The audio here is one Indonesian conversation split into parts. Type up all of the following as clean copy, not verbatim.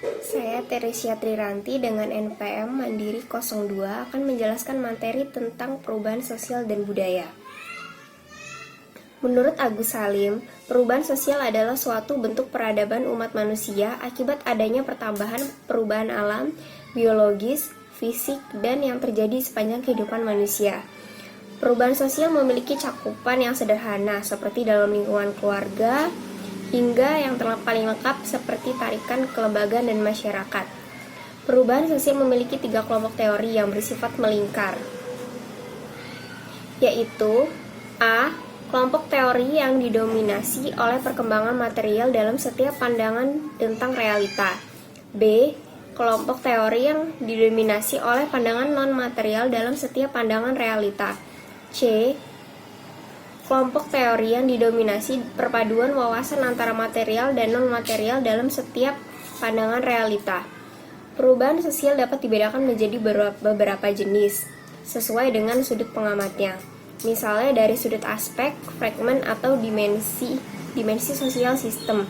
Saya Teresia Triranti dengan NPM Mandiri 02 akan menjelaskan materi tentang perubahan sosial dan budaya. Menurut Agus Salim, perubahan sosial adalah suatu bentuk peradaban umat manusia akibat adanya pertambahan perubahan alam, biologis, fisik, dan yang terjadi sepanjang kehidupan manusia. Perubahan sosial memiliki cakupan yang sederhana seperti dalam lingkungan keluarga, hingga yang paling lengkap seperti tarikan kelembagaan dan masyarakat. Perubahan sosial memiliki 3 kelompok teori yang bersifat melingkar, yaitu A. Kelompok teori yang didominasi oleh perkembangan material dalam setiap pandangan tentang realita. B. Kelompok teori yang didominasi oleh pandangan non-material dalam setiap pandangan realita. C. Kelompok teori yang didominasi perpaduan wawasan antara material dan non-material dalam setiap pandangan realita. Perubahan sosial dapat dibedakan menjadi beberapa jenis, sesuai dengan sudut pengamatnya. Misalnya dari sudut aspek, fragmen, atau dimensi sosial sistem.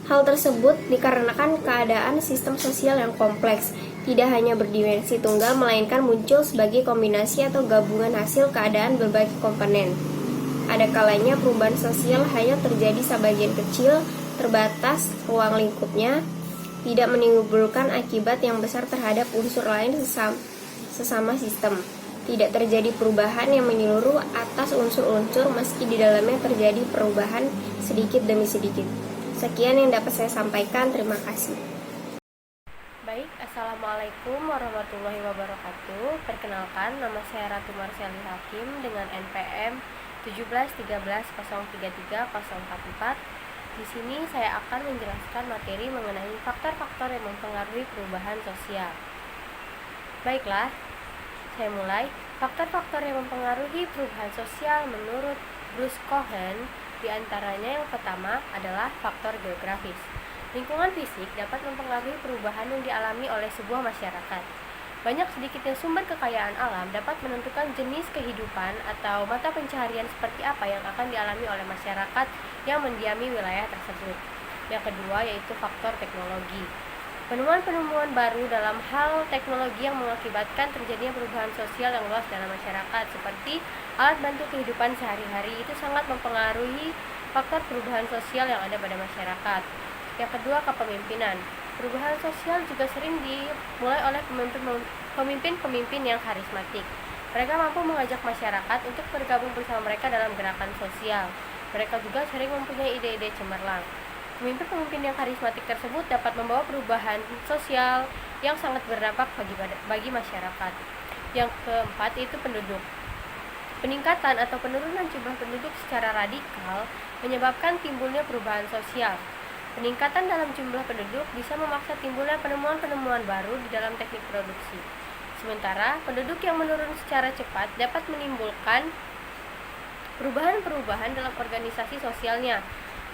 Hal tersebut dikarenakan keadaan sistem sosial yang kompleks, tidak hanya berdimensi tunggal, melainkan muncul sebagai kombinasi atau gabungan hasil keadaan berbagai komponen. Ada kalanya perubahan sosial hanya terjadi sebagian kecil, terbatas ruang lingkupnya, tidak menimbulkan akibat yang besar terhadap unsur lain sesama sistem. Tidak terjadi perubahan yang menyeluruh atas unsur-unsur meski di dalamnya terjadi perubahan sedikit demi sedikit. Sekian yang dapat saya sampaikan, terima kasih. Baik, Assalamualaikum warahmatullahi wabarakatuh. Perkenalkan, nama saya Ratu Marseli Hakim dengan NPM 171303304. Di sini saya akan menjelaskan materi mengenai faktor-faktor yang mempengaruhi perubahan sosial. Baiklah, saya mulai. Faktor-faktor yang mempengaruhi perubahan sosial menurut Bruce Cohen, diantaranya yang pertama adalah faktor geografis. Lingkungan fisik dapat mempengaruhi perubahan yang dialami oleh sebuah masyarakat. Banyak sedikitnya sumber kekayaan alam dapat menentukan jenis kehidupan atau mata pencaharian seperti apa yang akan dialami oleh masyarakat yang mendiami wilayah tersebut. Yang kedua yaitu faktor teknologi. Penemuan-penemuan baru dalam hal teknologi yang mengakibatkan terjadinya perubahan sosial yang luas dalam masyarakat, seperti alat bantu kehidupan sehari-hari, itu sangat mempengaruhi faktor perubahan sosial yang ada pada masyarakat. Yang kedua, kepemimpinan. Perubahan sosial juga sering dimulai oleh pemimpin-pemimpin yang karismatik. Mereka mampu mengajak masyarakat untuk bergabung bersama mereka dalam gerakan sosial. Mereka juga sering mempunyai ide-ide cemerlang. Pemimpin-pemimpin yang karismatik tersebut dapat membawa perubahan sosial yang sangat berdampak bagi masyarakat. Yang keempat yaitu penduduk. Peningkatan atau penurunan jumlah penduduk secara radikal menyebabkan timbulnya perubahan sosial. Peningkatan dalam jumlah penduduk bisa memaksa timbulnya penemuan-penemuan baru di dalam teknik produksi. Sementara penduduk yang menurun secara cepat dapat menimbulkan perubahan-perubahan dalam organisasi sosialnya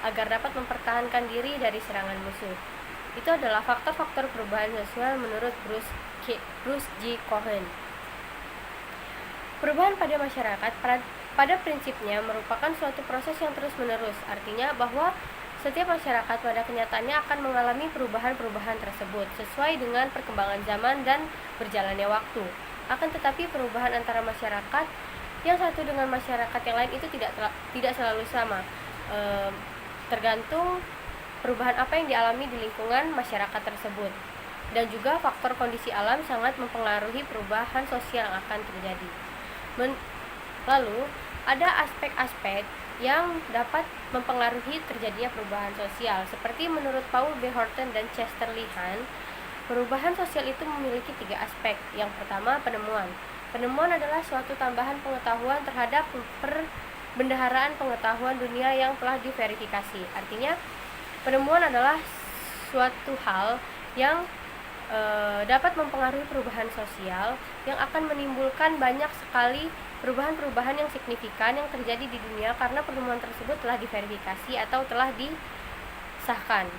agar dapat mempertahankan diri dari serangan musuh. Itu adalah faktor-faktor perubahan sosial menurut Bruce G. Cohen. Perubahan pada masyarakat pada prinsipnya merupakan suatu proses yang terus-menerus, artinya bahwa setiap masyarakat pada kenyataannya akan mengalami perubahan-perubahan tersebut sesuai dengan perkembangan zaman dan berjalannya waktu. Akan tetapi perubahan antara masyarakat yang satu dengan masyarakat yang lain itu tidak selalu sama. Tergantung perubahan apa yang dialami di lingkungan masyarakat tersebut. Dan juga faktor kondisi alam sangat mempengaruhi perubahan sosial yang akan terjadi. Lalu, ada aspek-aspek yang dapat mempengaruhi terjadinya perubahan sosial. Seperti menurut Paul B. Horton dan Chester Lihan, perubahan sosial itu memiliki 3 aspek. Yang pertama, penemuan. Penemuan adalah suatu tambahan pengetahuan terhadap bendaharaan pengetahuan dunia yang telah diverifikasi. Artinya, penemuan adalah suatu hal yang dapat mempengaruhi perubahan sosial yang akan menimbulkan banyak sekali perubahan-perubahan yang signifikan yang terjadi di dunia karena penemuan tersebut telah diverifikasi atau telah disahkan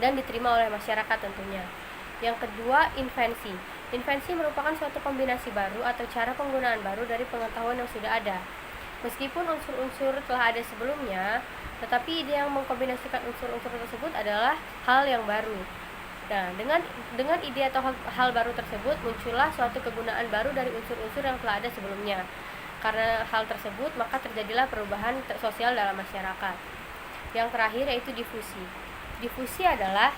dan diterima oleh masyarakat tentunya. Yang kedua, invensi. Invensi merupakan suatu kombinasi baru atau cara penggunaan baru dari pengetahuan yang sudah ada. Meskipun unsur-unsur telah ada sebelumnya, Tetapi ide yang mengkombinasikan unsur-unsur tersebut adalah hal yang baru. Nah, dengan ide atau hal baru tersebut muncullah suatu kegunaan baru dari unsur-unsur yang telah ada sebelumnya. Karena hal tersebut, maka terjadilah perubahan sosial dalam masyarakat. Yang terakhir yaitu difusi. Difusi adalah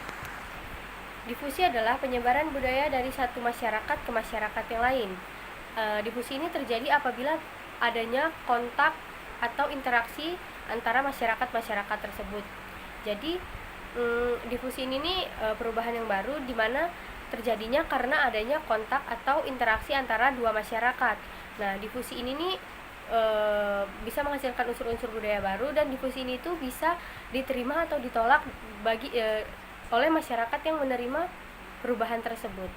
penyebaran budaya dari satu masyarakat ke masyarakat yang lain. Difusi ini terjadi apabila adanya kontak atau interaksi antara masyarakat tersebut. Jadi difusi ini nih perubahan yang baru di mana terjadinya karena adanya kontak atau interaksi antara dua masyarakat. Nah, difusi ini nih bisa menghasilkan unsur-unsur budaya baru, dan difusi ini tuh bisa diterima atau ditolak oleh masyarakat yang menerima perubahan tersebut.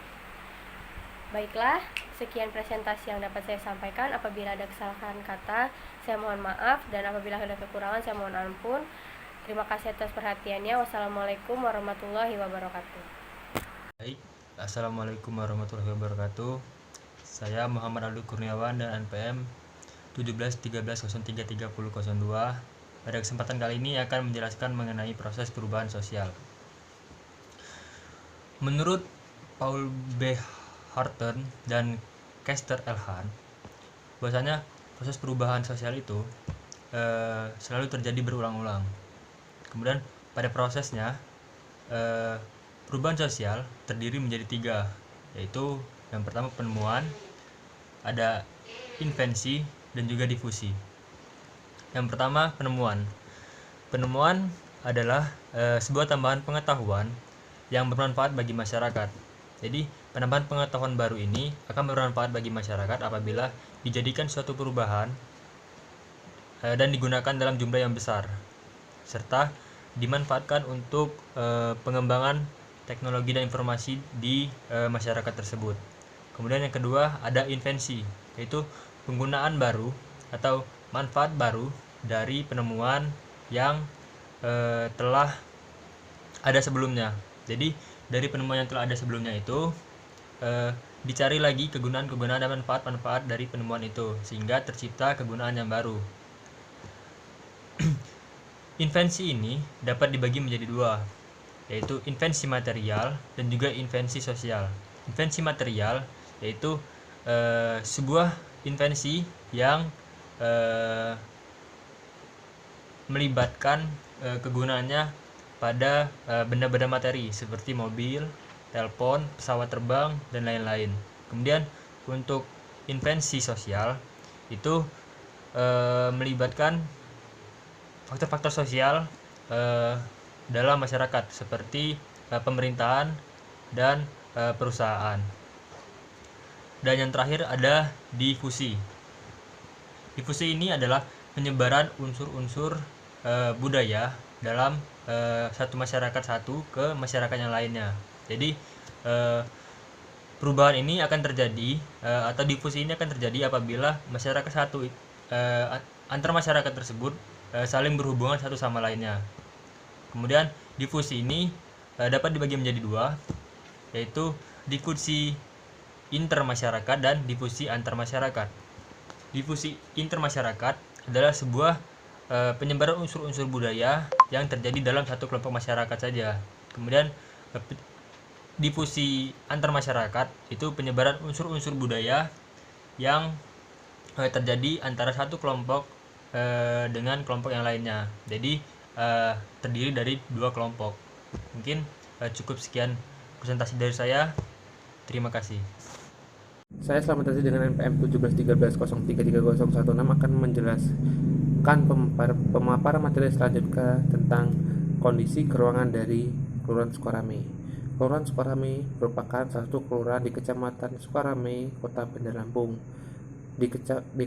Baiklah, sekian presentasi yang dapat saya sampaikan. Apabila ada kesalahan kata, saya mohon maaf, dan apabila ada kekurangan, saya mohon ampun. Terima kasih atas perhatiannya. Wassalamualaikum warahmatullahi wabarakatuh. Baik, Assalamualaikum warahmatullahi wabarakatuh. Saya Muhammad Abdul Kurniawan dan NPM 1713033002. Pada kesempatan kali ini akan menjelaskan mengenai proses perubahan sosial. Menurut Paul B. Horton dan Kester L. Hahn, bahwasanya proses perubahan sosial itu selalu terjadi berulang-ulang. Kemudian pada prosesnya perubahan sosial terdiri menjadi 3, yaitu yang pertama penemuan, ada invensi, dan juga difusi. Yang pertama penemuan. Penemuan adalah sebuah tambahan pengetahuan yang bermanfaat bagi masyarakat. Jadi penambahan pengetahuan baru ini akan bermanfaat bagi masyarakat apabila dijadikan suatu perubahan dan digunakan dalam jumlah yang besar, serta dimanfaatkan untuk pengembangan teknologi dan informasi di masyarakat tersebut. Kemudian yang kedua ada invensi, yaitu penggunaan baru atau manfaat baru dari penemuan yang telah ada sebelumnya. Jadi dari penemuan yang telah ada sebelumnya itu dicari lagi kegunaan-kegunaan dan manfaat-manfaat dari penemuan itu, sehingga tercipta kegunaan yang baru. Invensi ini dapat dibagi menjadi 2, yaitu invensi material dan juga invensi sosial. Invensi material yaitu sebuah invensi yang melibatkan kegunaannya pada benda-benda materi seperti mobil, telepon, pesawat terbang, dan lain-lain. Kemudian untuk invensi sosial itu melibatkan faktor-faktor sosial dalam masyarakat seperti pemerintahan dan perusahaan. Dan yang terakhir ada difusi. Difusi ini adalah penyebaran unsur-unsur budaya dalam satu masyarakat ke masyarakat yang lainnya. Jadi perubahan ini akan terjadi atau difusi ini akan terjadi apabila masyarakat antar masyarakat tersebut saling berhubungan satu sama lainnya. Kemudian difusi ini dapat dibagi menjadi 2, yaitu difusi intermasyarakat dan difusi antar masyarakat. Difusi intermasyarakat adalah sebuah penyebaran unsur-unsur budaya yang terjadi dalam satu kelompok masyarakat saja. Kemudian difusi antar masyarakat itu penyebaran unsur-unsur budaya yang terjadi antara satu kelompok dengan kelompok yang lainnya. Jadi terdiri dari 2 kelompok. Mungkin cukup sekian presentasi dari saya. Terima kasih. Saya Slamet Aziz dengan NPM 1713033016 akan menjelaskan pemaparan materi selanjutnya tentang kondisi keruangan dari Kelurahan Sukarame. Kelurahan Sukarame merupakan salah satu kelurahan di Kecamatan Sukarame, Kota Bandar Lampung. Di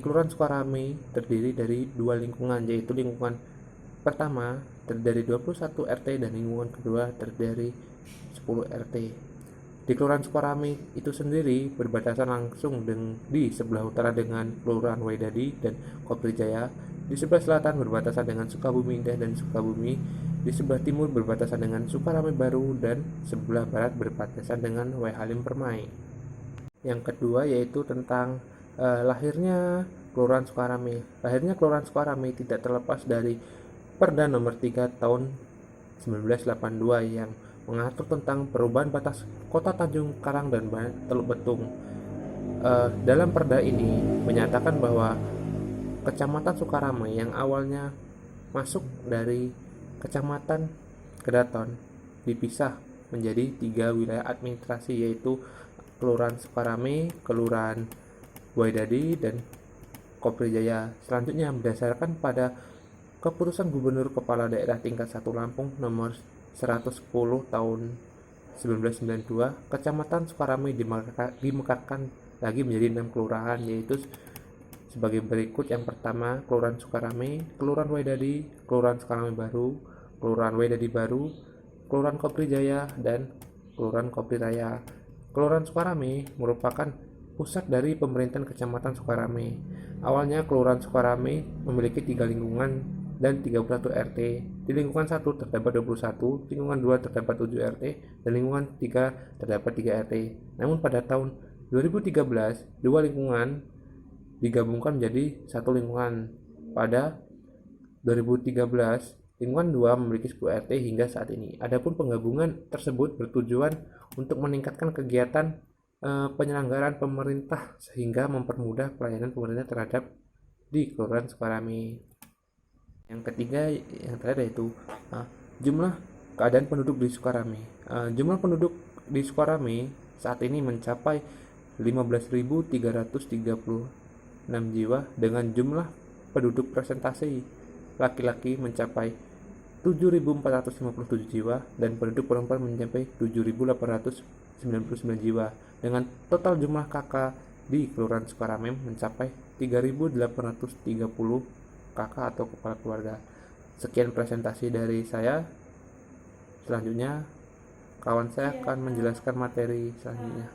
Kelurahan Sukarame terdiri dari 2 lingkungan, yaitu lingkungan pertama terdiri dari 21 RT dan lingkungan kedua terdiri dari 10 RT. Di Kelurahan Sukarame itu sendiri berbatasan langsung di sebelah utara dengan Kelurahan Waidadi dan Koprijaya, di sebelah selatan berbatasan dengan Sukabumi Indah dan Sukabumi, di sebelah timur berbatasan dengan Sukarame Baru, dan sebelah barat berbatasan dengan W. Halim Permai. Yang kedua yaitu tentang lahirnya Kelurahan Sukarame. Lahirnya Kelurahan Sukarame tidak terlepas dari Perda Nomor 3 Tahun 1982 yang mengatur tentang perubahan batas Kota Tanjung Karang dan Teluk Betung. Dalam perda ini menyatakan bahwa Kecamatan Sukarame yang awalnya masuk dari Kecamatan Kedaton dipisah menjadi 3 wilayah administrasi, yaitu Kelurahan Sukarame, Kelurahan Waidadi, dan Koprijaya. Selanjutnya, berdasarkan pada Keputusan Gubernur Kepala Daerah Tingkat 1 Lampung Nomor 110 Tahun 1992, Kecamatan Sukarame dimekarkan lagi menjadi 6 kelurahan, yaitu sebagai berikut. Yang pertama, Kelurahan Sukarame, Kelurahan Waidadi, Kelurahan Sukarame Baru, Kelurahan Waidadi Baru, Kelurahan Koprijaya, dan Kelurahan Kopriraya. Kelurahan Sukarame merupakan pusat dari pemerintahan Kecamatan Sukarame. Awalnya Kelurahan Sukarame memiliki 3 lingkungan dan 31 RT. Di lingkungan 1 terdapat 21, lingkungan 2 terdapat 7 RT, dan lingkungan 3 terdapat 3 RT. Namun pada tahun 2013, 2 lingkungan digabungkan menjadi 1 lingkungan. Pada 2013, lingkungan 2 memiliki 10 RT hingga saat ini. Adapun penggabungan tersebut bertujuan untuk meningkatkan kegiatan penyelenggaraan pemerintah sehingga mempermudah pelayanan pemerintah terhadap di Kelurahan Sukarame. Yang ketiga, yang terakhir, yaitu jumlah keadaan penduduk di Sukarame. Jumlah penduduk di Sukarame saat ini mencapai 15.336 jiwa dengan jumlah penduduk presentasi laki-laki mencapai 7.457 jiwa dan penduduk perempuan mencapai 7.899 jiwa, dengan total jumlah KK di Kelurahan Sukarame mencapai 3.830 KK atau kepala keluarga. Sekian presentasi dari saya. Selanjutnya kawan saya akan menjelaskan materi selanjutnya.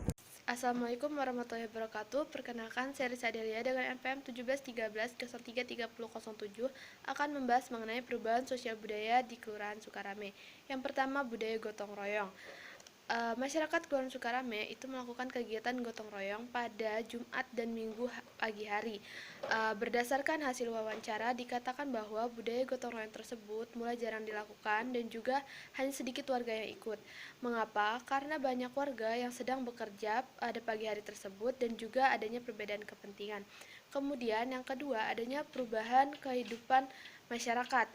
Assalamualaikum warahmatullahi wabarakatuh. Perkenalkan, saya Risa Delia dengan NPM 1713-033007 akan membahas mengenai perubahan sosial budaya di Kelurahan Sukarame. Yang pertama, budaya gotong royong. Masyarakat Kelurahan Sukarame itu melakukan kegiatan gotong royong pada Jumat dan Minggu pagi hari. Berdasarkan hasil wawancara, dikatakan bahwa budaya gotong royong tersebut mulai jarang dilakukan dan juga hanya sedikit warga yang ikut. Mengapa? Karena banyak warga yang sedang bekerja pada pagi hari tersebut dan juga adanya perbedaan kepentingan. Kemudian yang kedua, adanya perubahan kehidupan masyarakat.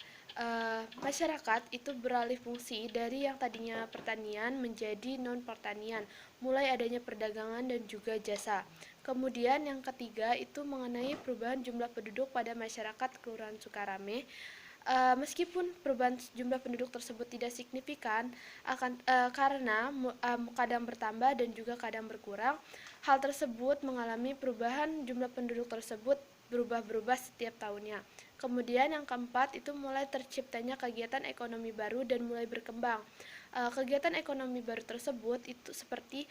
Masyarakat itu beralih fungsi dari yang tadinya pertanian menjadi non-pertanian, mulai adanya perdagangan dan juga jasa. Kemudian yang ketiga itu mengenai perubahan jumlah penduduk pada masyarakat Kelurahan Sukarame. Meskipun perubahan jumlah penduduk tersebut tidak signifikan karena kadang bertambah dan juga kadang berkurang, hal tersebut mengalami perubahan jumlah penduduk tersebut berubah-berubah setiap tahunnya. Kemudian yang keempat itu mulai terciptanya kegiatan ekonomi baru dan mulai berkembang. Kegiatan ekonomi baru tersebut itu seperti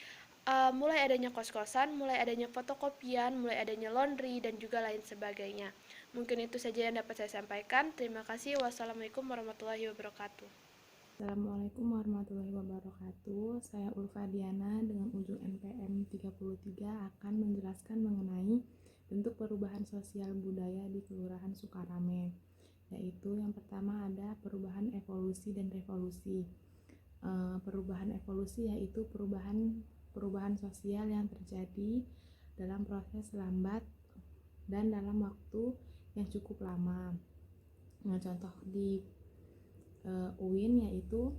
mulai adanya kos-kosan, mulai adanya fotokopian, mulai adanya laundry, dan juga lain sebagainya. Mungkin itu saja yang dapat saya sampaikan. Terima kasih. Wassalamualaikum warahmatullahi wabarakatuh. Assalamualaikum warahmatullahi wabarakatuh. Saya Ulfa Diana dengan ujung NPM 33 akan menjelaskan mengenai bentuk perubahan sosial budaya di Kelurahan Sukarame, yaitu yang pertama ada perubahan evolusi dan revolusi. Perubahan evolusi yaitu perubahan sosial yang terjadi dalam proses lambat dan dalam waktu yang cukup lama. Contoh di UIN yaitu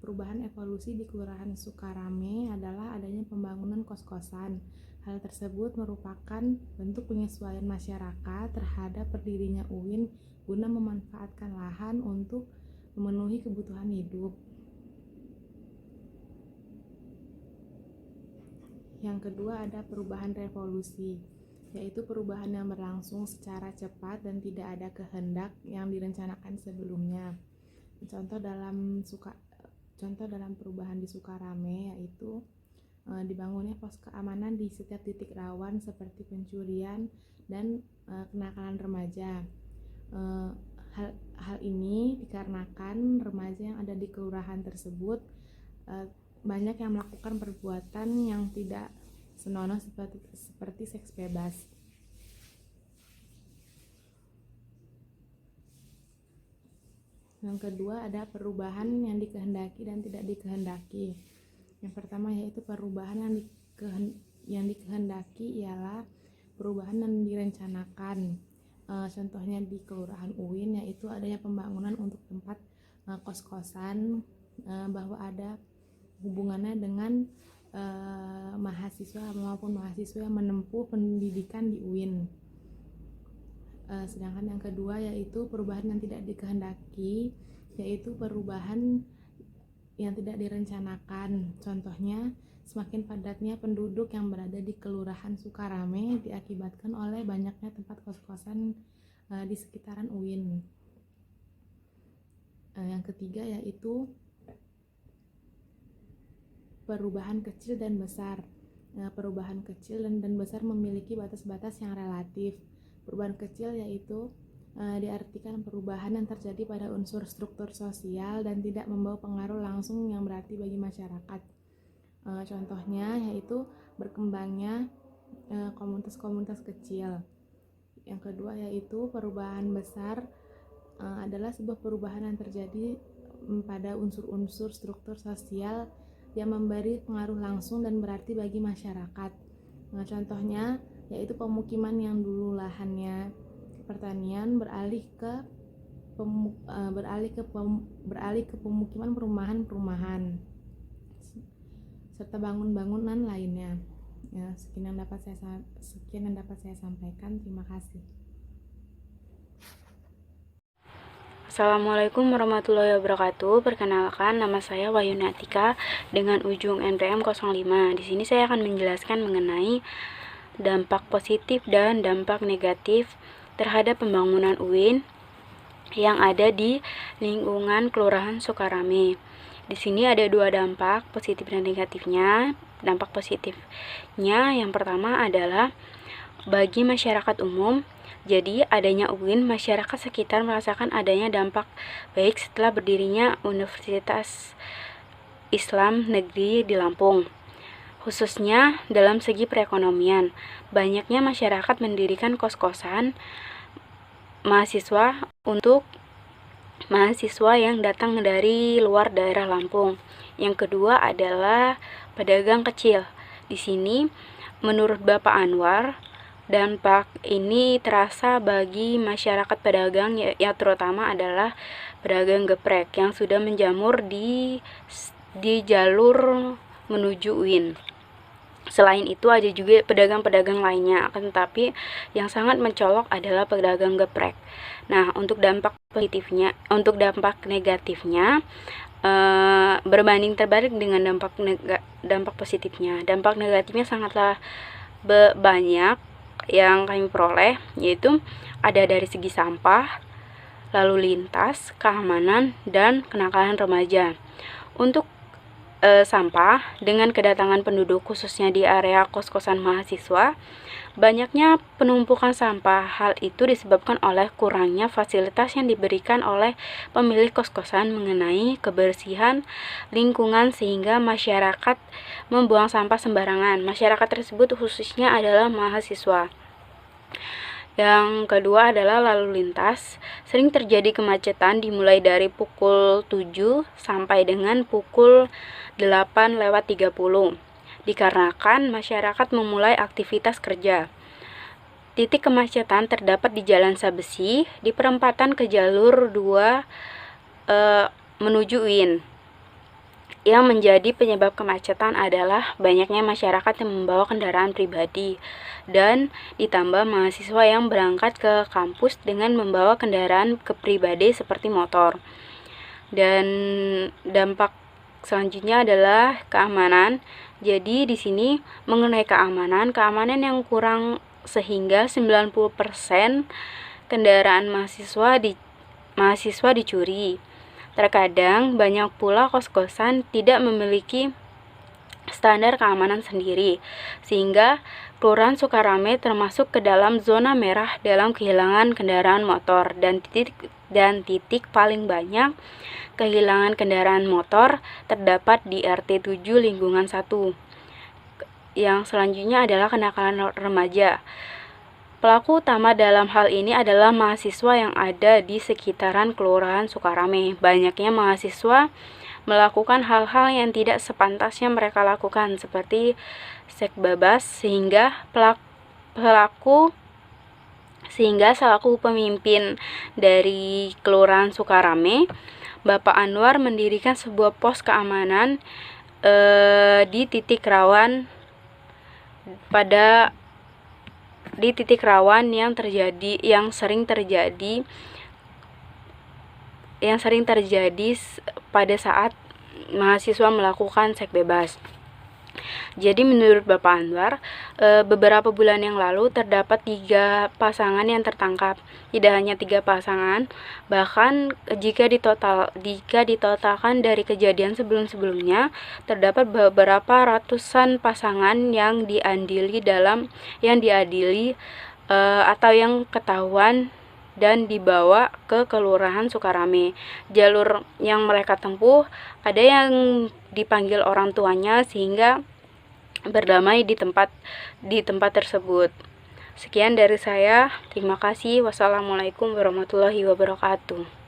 perubahan evolusi di Kelurahan Sukarame adalah adanya pembangunan kos-kosan. Hal tersebut merupakan bentuk penyesuaian masyarakat terhadap berdirinya UIN guna memanfaatkan lahan untuk memenuhi kebutuhan hidup. Yang kedua ada perubahan revolusi, yaitu perubahan yang berlangsung secara cepat dan tidak ada kehendak yang direncanakan sebelumnya. Contoh dalam perubahan di Sukarame yaitu dibangunnya pos keamanan di setiap titik rawan seperti pencurian dan kenakalan remaja. Hal ini dikarenakan remaja yang ada di kelurahan tersebut banyak yang melakukan perbuatan yang tidak senonoh seperti seks bebas. Yang kedua ada perubahan yang dikehendaki dan tidak dikehendaki. Yang pertama yaitu perubahan yang dikehendaki ialah perubahan yang direncanakan. Contohnya di Kelurahan UIN yaitu adanya pembangunan untuk tempat kos-kosan, bahwa ada hubungannya dengan mahasiswa maupun mahasiswa yang menempuh pendidikan di UIN. Sedangkan yang kedua yaitu perubahan yang tidak dikehendaki, yaitu perubahan yang tidak direncanakan. Contohnya, semakin padatnya penduduk yang berada di Kelurahan Sukarame diakibatkan oleh banyaknya tempat kos-kosan di sekitaran UIN. Yang ketiga yaitu perubahan kecil dan besar. Perubahan kecil dan besar memiliki batas-batas yang relatif. Perubahan kecil yaitu diartikan perubahan yang terjadi pada unsur struktur sosial dan tidak membawa pengaruh langsung yang berarti bagi masyarakat. Contohnya yaitu berkembangnya komunitas-komunitas kecil. Yang kedua yaitu perubahan besar adalah sebuah perubahan yang terjadi pada unsur-unsur struktur sosial yang memberi pengaruh langsung dan berarti bagi masyarakat. Contohnya yaitu pemukiman yang dulu lahannya pertanian beralih ke pemukiman perumahan serta bangunan lainnya. Sekian yang dapat saya sampaikan. Terima kasih. Assalamualaikum warahmatullahi wabarakatuh. Perkenalkan, nama saya Wahyu Natika dengan ujung NPM 05. Di sini saya akan menjelaskan mengenai dampak positif dan dampak negatif terhadap pembangunan UIN yang ada di lingkungan Kelurahan Sukarame. Di sini ada dua dampak positif dan negatifnya. Dampak positifnya yang pertama adalah bagi masyarakat umum. Jadi adanya UIN, masyarakat sekitar merasakan adanya dampak baik setelah berdirinya Universitas Islam Negeri di Lampung. Khususnya dalam segi perekonomian, banyaknya masyarakat mendirikan kos-kosan mahasiswa untuk mahasiswa yang datang dari luar daerah Lampung. Yang kedua adalah pedagang kecil. Di sini, menurut Bapak Anwar, dampak ini terasa bagi masyarakat pedagang yang terutama adalah pedagang geprek yang sudah menjamur di jalur menuju UIN. Selain itu ada juga pedagang-pedagang lainnya, akan tetapi yang sangat mencolok adalah pedagang geprek. Nah, untuk dampak negatifnya berbanding terbalik dengan dampak positifnya. Dampak negatifnya sangatlah banyak yang kami peroleh, yaitu ada dari segi sampah, lalu lintas, keamanan, dan kenakalan remaja. Untuk sampah, dengan kedatangan penduduk khususnya di area kos-kosan mahasiswa, banyaknya penumpukan sampah. Hal itu disebabkan oleh kurangnya fasilitas yang diberikan oleh pemilik kos-kosan mengenai kebersihan lingkungan sehingga masyarakat membuang sampah sembarangan. Masyarakat tersebut khususnya adalah mahasiswa. Yang kedua adalah lalu lintas. Sering terjadi kemacetan dimulai dari pukul 7 sampai dengan pukul 8:30 dikarenakan masyarakat memulai aktivitas kerja. Titik kemacetan terdapat di Jalan Sabesi di perempatan ke jalur 2 menuju UIN. Yang menjadi penyebab kemacetan adalah banyaknya masyarakat yang membawa kendaraan pribadi dan ditambah mahasiswa yang berangkat ke kampus dengan membawa kendaraan pribadi seperti motor. Dan dampak selanjutnya adalah keamanan. Jadi di sini mengenai keamanan yang kurang sehingga 90% kendaraan mahasiswa dicuri. Terkadang banyak pula kos-kosan tidak memiliki standar keamanan sendiri, sehingga Kelurahan Sukarame termasuk ke dalam zona merah dalam kehilangan kendaraan motor dan titik paling banyak kehilangan kendaraan motor terdapat di RT 7 lingkungan 1. Yang selanjutnya adalah kenakalan remaja. Pelaku utama dalam hal ini adalah mahasiswa yang ada di sekitaran Kelurahan Sukarame. Banyaknya mahasiswa melakukan hal-hal yang tidak sepantasnya mereka lakukan, seperti seks bebas, sehingga selaku pemimpin dari Kelurahan Sukarame, Bapak Anwar mendirikan sebuah pos keamanan di titik rawan yang sering terjadi pada saat mahasiswa melakukan seks bebas. Jadi menurut Bapak Anwar, beberapa bulan yang lalu terdapat 3 pasangan yang tertangkap. Tidak hanya 3 pasangan, bahkan jika ditotalkan dari kejadian sebelum-sebelumnya, terdapat beberapa ratusan pasangan yang diadili atau yang ketahuan dan dibawa ke Kelurahan Sukarame. Jalur yang mereka tempuh, ada yang dipanggil orang tuanya sehingga berdamai di tempat tersebut. Sekian dari saya. Terima kasih. Wassalamualaikum warahmatullahi wabarakatuh.